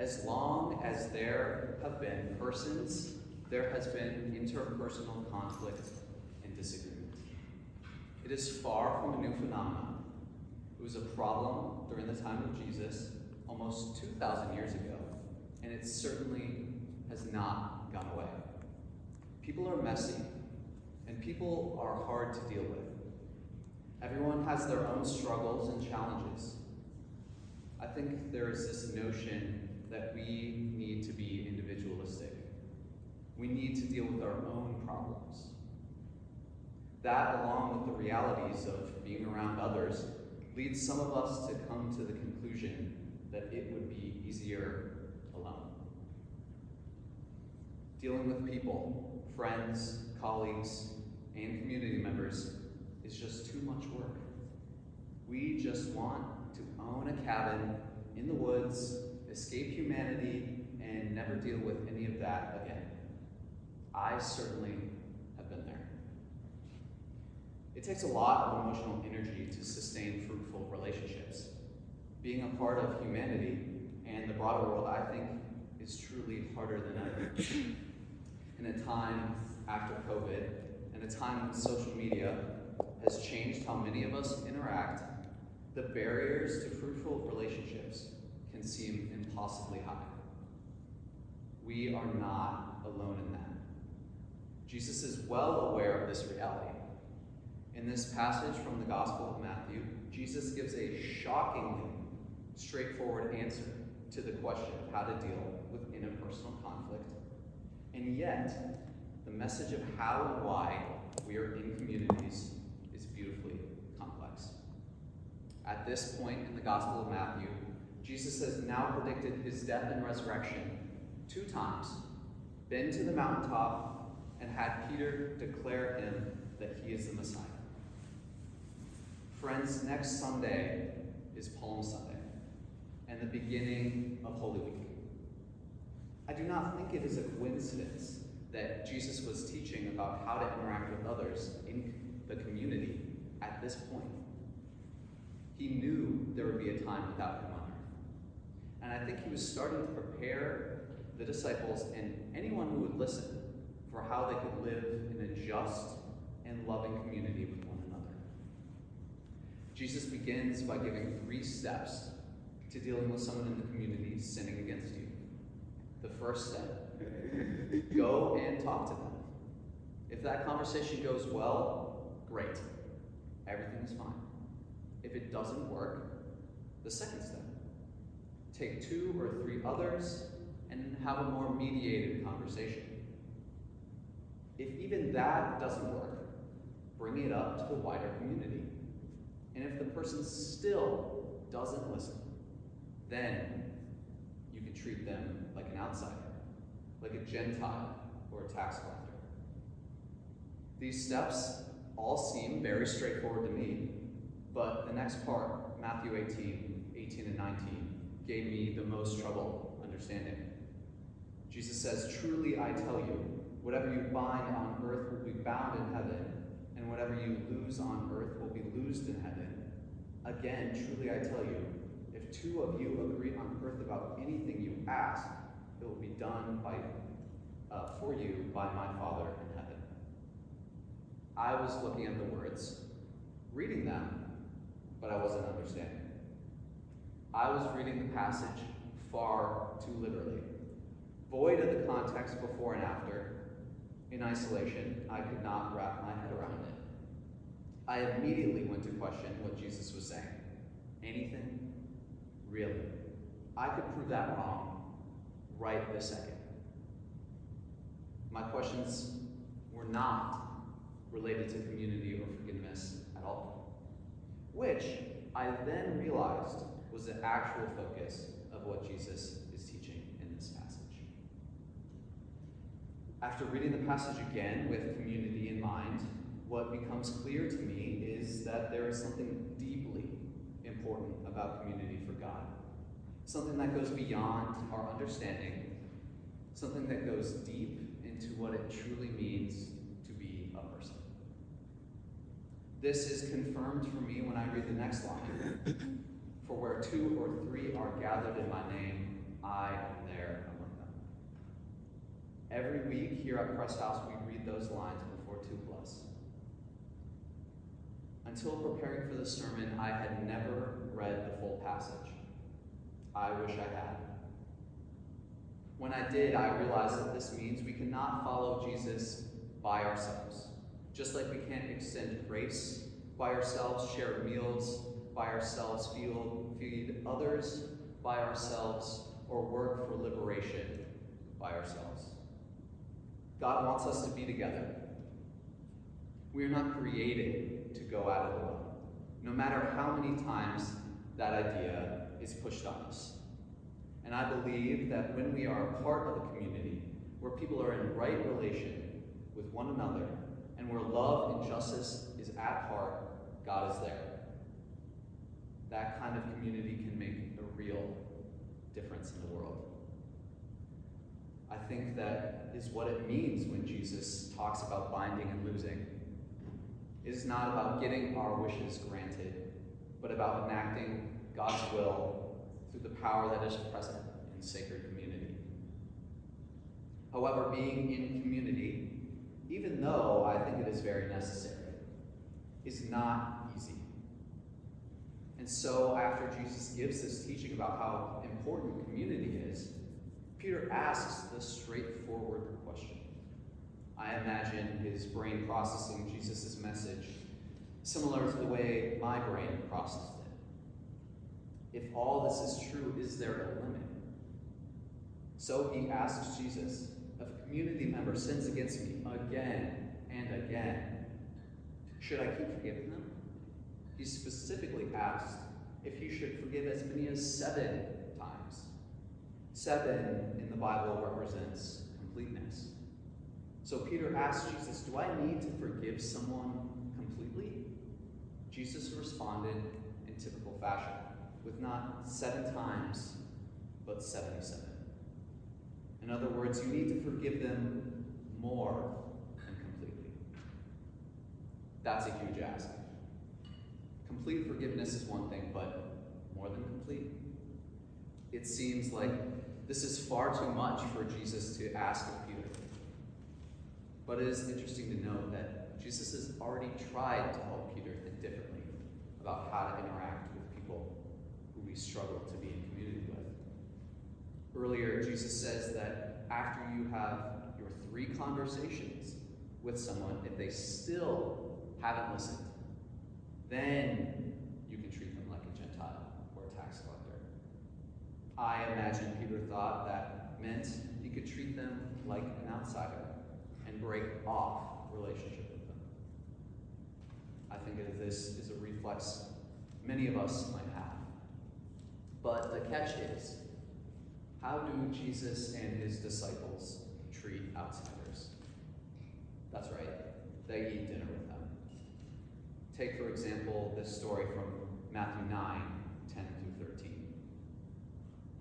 As long as there have been persons, there has been interpersonal conflict and disagreement. It is far from a new phenomenon. It was a problem during the time of Jesus, almost 2,000 years ago, and it certainly has not gone away. People are messy, and people are hard to deal with. Everyone has their own struggles and challenges. I think there is this notion that we need to be individualistic. We need to deal with our own problems. That, along with the realities of being around others, leads some of us to come to the conclusion that it would be easier alone. Dealing with people, friends, colleagues, and community members is just too much work. We just want to own a cabin in the woods, escape humanity, and never deal with any of that again. I certainly have been there. It takes a lot of emotional energy to sustain fruitful relationships. Being a part of humanity and the broader world, I think, is truly harder than ever. In a time after COVID, and a time when social media has changed how many of us interact, the barriers to fruitful relationships can seem impossibly high. We are not alone in that. Jesus is well aware of this reality. In this passage from the Gospel of Matthew, Jesus gives a shockingly straightforward answer to the question of how to deal with interpersonal conflict. And yet, the message of how and why we are in communities is beautifully complex. At this point in the Gospel of Matthew, Jesus has now predicted his death and resurrection 2 times, been to the mountaintop, and had Peter declare him that he is the Messiah. Friends, next Sunday is Palm Sunday and the beginning of Holy Week. I do not think it is a coincidence that Jesus was teaching about how to interact with others in the community at this point. He knew there would be a time without him on earth. And I think he was starting to prepare the disciples and anyone who would listen for how they could live in a just and loving community with one another. Jesus begins by giving 3 steps to dealing with someone in the community sinning against you. The first step, go and talk to them. If that conversation goes well, great. Everything is fine. If it doesn't work, the second step, take 2 or 3 others and have a more mediated conversation. If even that doesn't work, bring it up to the wider community. And if the person still doesn't listen, then you can treat them like an outsider, like a Gentile or a tax collector. These steps all seem very straightforward to me, but the next part, Matthew 18 and 19, gave me the most trouble understanding. Jesus says, "Truly I tell you, whatever you bind on earth will be bound in heaven, and whatever you loose on earth will be loosed in heaven. Again, truly I tell you, if 2 of you agree on earth about anything you ask, it will be done for you by my Father in heaven." I was looking at the words, reading them, but I wasn't understanding. I was reading the passage far too literally. Void of the context before and after, in isolation, I could not wrap my head around it. I immediately went to question what Jesus was saying. Anything? Really? I could prove that wrong right this second. My questions were not related to community or forgiveness at all, which I then realized was the actual focus of what Jesus is teaching in this passage. After reading the passage again with community in mind, what becomes clear to me is that there is something deeply important about community for God. Something that goes beyond our understanding, something that goes deep into what it truly means to be a person. This is confirmed for me when I read the next line. For where 2 or 3 are gathered in my name, I am there among them. Every week here at Christ House, we read those lines before 2 plus. Until preparing for the sermon, I had never read the full passage. I wish I had. When I did, I realized that this means we cannot follow Jesus by ourselves. Just like we can't extend grace by ourselves, share meals by ourselves, feed others by ourselves, or work for liberation by ourselves. God wants us to be together. We are not created to go at it alone, no matter how many times that idea is pushed on us. And I believe that when we are a part of a community where people are in right relation with one another and where love and justice is at heart, God is there. That kind of community can make a real difference in the world. I think that is what it means when Jesus talks about binding and loosing. It is not about getting our wishes granted, but about enacting God's will through the power that is present in sacred community. However, being in community, even though I think it is very necessary, is not easy. And so after Jesus gives this teaching about how important community is, Peter asks the straightforward question. I imagine his brain processing Jesus' message similar to the way my brain processed it. If all this is true, is there a limit? So he asks Jesus, if a community member sins against me again and again, should I keep forgiving them? He specifically asked if he should forgive as many as 7 times. 7 in the Bible represents completeness. So Peter asked Jesus, do I need to forgive someone completely? Jesus responded in typical fashion, with not 7 times, but 77. In other words, you need to forgive them more than completely. That's a huge ask. Complete forgiveness is one thing, but more than complete? It seems like this is far too much for Jesus to ask of Peter. But it is interesting to note that Jesus has already tried to help Peter think differently about how to interact with people who we struggle to be in community with. Earlier, Jesus says that after you have your 3 conversations with someone, if they still haven't listened, then you can treat them like a Gentile or a tax collector. I imagine Peter thought that meant he could treat them like an outsider and break off relationship with them. I think that this is a reflex many of us might have. But the catch is, how do Jesus and his disciples treat outsiders? That's right, they eat dinner with them. Take, for example, this story from Matthew 9, 10 through 13.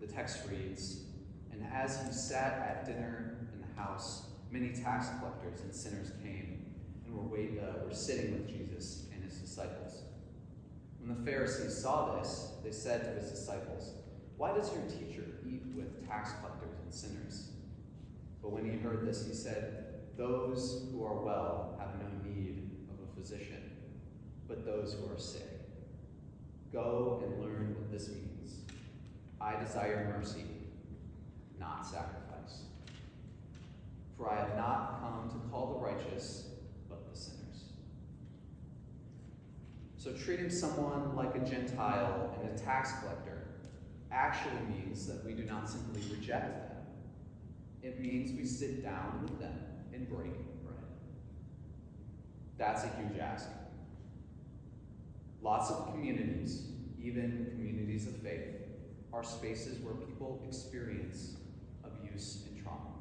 The text reads, "And as he sat at dinner in the house, many tax collectors and sinners came and were sitting with Jesus and his disciples. When the Pharisees saw this, they said to his disciples, 'Why does your teacher eat with tax collectors and sinners?' But when he heard this, he said, 'Those who are well have no need of a physician, but those who are sick. Go and learn what this means. I desire mercy, not sacrifice. For I have not come to call the righteous, but the sinners.'" So treating someone like a Gentile and a tax collector actually means that we do not simply reject them. It means we sit down with them and break bread. That's a huge ask. Lots of communities, even communities of faith, are spaces where people experience abuse and trauma.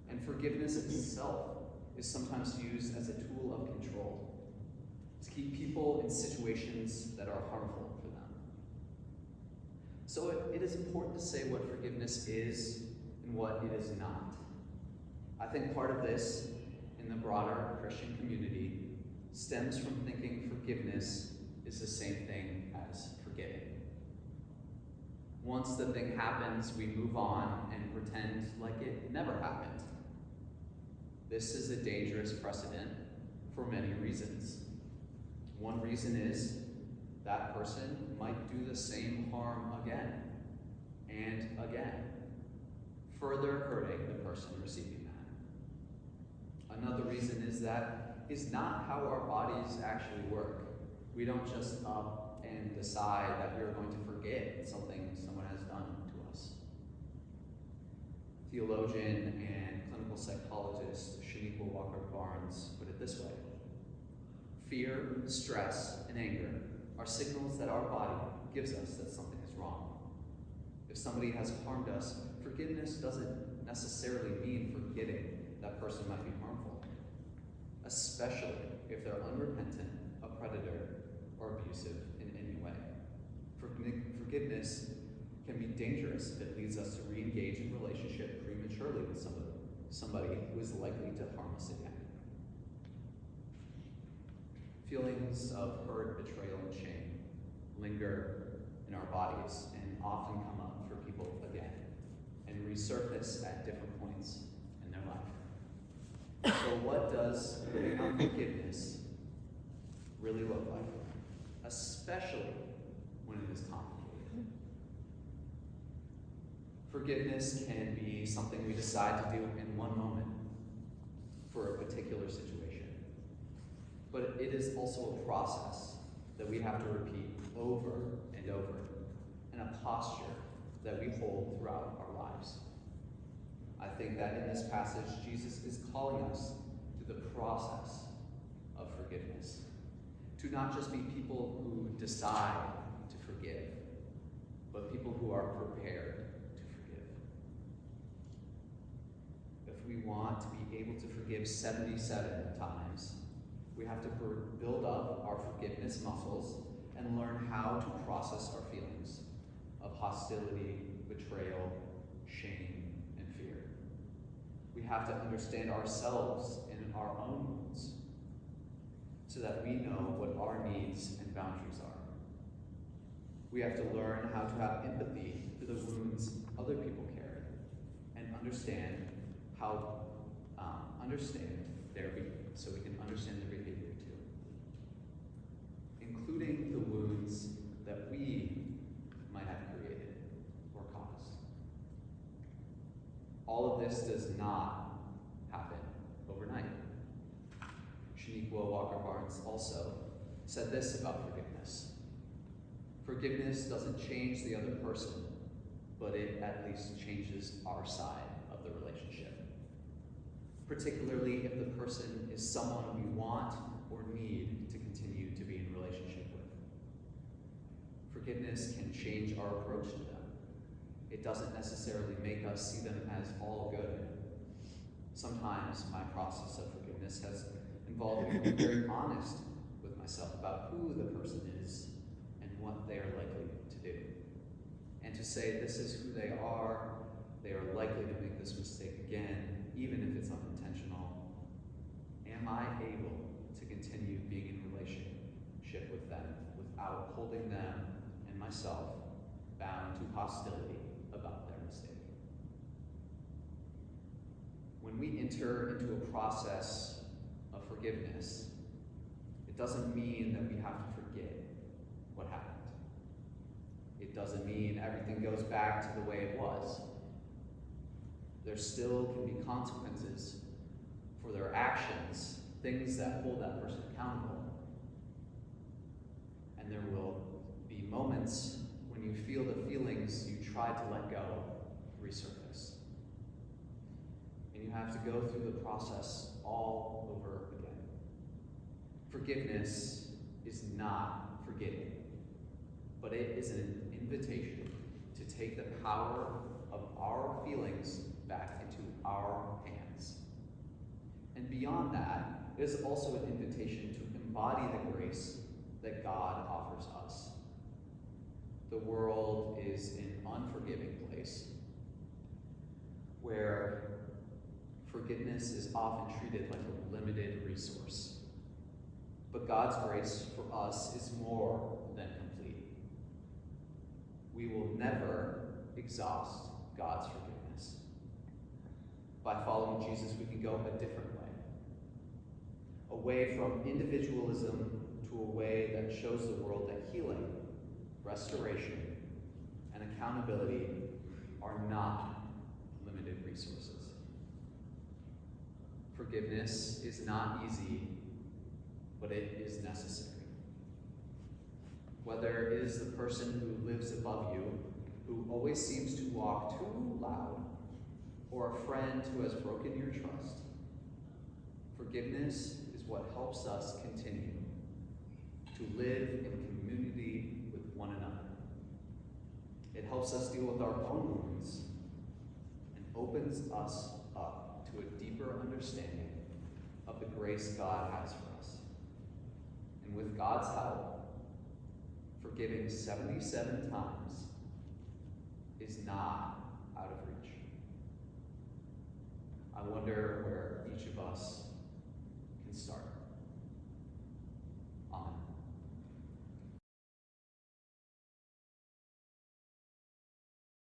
And forgiveness itself is sometimes used as a tool of control, to keep people in situations that are harmful for them. So it is important to say what forgiveness is and what it is not. I think part of this, in the broader Christian community, stems from thinking forgiveness is the same thing as forgiving. Once the thing happens, we move on and pretend like it never happened. This is a dangerous precedent for many reasons. One reason is that person might do the same harm again and again, further hurting the person receiving that. Another reason is that is not how our bodies actually work. We don't just up and decide that we're going to forget something someone has done to us. Theologian and clinical psychologist Shaniqua Walker Barnes put it this way: fear, stress, and anger are signals that our body gives us that something is wrong. If somebody has harmed us, forgiveness doesn't necessarily mean forgetting that person might be harmful, especially if they're unrepentant, a predator, or abusive in any way. Forgiveness can be dangerous if it leads us to re-engage in relationship prematurely with somebody who is likely to harm us again. Feelings of hurt, betrayal, and shame linger in our bodies and often come up for people again and resurface at different points in their life. So what does living out forgiveness really look like? Especially when it is complicated. Forgiveness can be something we decide to do in one moment for a particular situation. But it is also a process that we have to repeat over and over, and a posture that we hold throughout our lives. I think that in this passage, Jesus is calling us to the process of forgiveness. To not just be people who decide to forgive, but people who are prepared to forgive. If we want to be able to forgive 77 times, we have to build up our forgiveness muscles and learn how to process our feelings of hostility, betrayal, shame, and fear. We have to understand ourselves and our own wounds so that we know what our needs and boundaries are. We have to learn how to have empathy for the wounds other people carry and understand so we can understand their behavior too, including the wounds that we might have created or caused. All of this does not happen overnight. Shaniqua Walker Barnes also said this about forgiveness. Forgiveness doesn't change the other person, but it at least changes our side of the relationship. Particularly if the person is someone we want or need to continue to be in relationship with. Forgiveness can change our approach to them. It doesn't necessarily make us see them as all good. Sometimes my process of forgiveness has involved being very honest with myself about who the person is and what they are likely to do. And to say this is who they are likely to make this mistake again, even if it's unintentional. Am I able to continue being in relationship with them without holding them and myself bound to hostility about their mistake? When we enter into a process of forgiveness, it doesn't mean that we have to forget what happened. It doesn't mean everything goes back to the way it was. There still can be consequences for their actions, things that hold that person accountable. And there will be moments when you feel the feelings you tried to let go resurface. And you have to go through the process all over again. Forgiveness is not forgetting, but it is an invitation to take the power of our feelings back into our hands. And beyond that, it is also an invitation to embody the grace that God offers us. The world is an unforgiving place where forgiveness is often treated like a limited resource. But God's grace for us is more than complete. we will never exhaust God's forgiveness. By following Jesus, we can go a different way. Away from individualism to a way that shows the world that healing, restoration, and accountability are not limited resources. Forgiveness is not easy, but it is necessary. Whether it is the person who lives above you, who always seems to walk too loud, or a friend who has broken your trust, forgiveness is what helps us continue to live in community with one another. It helps us deal with our own wounds and opens us up to a deeper understanding of the grace God has for us. And with God's help, forgiving 77 times is not out of reach. I wonder where each of us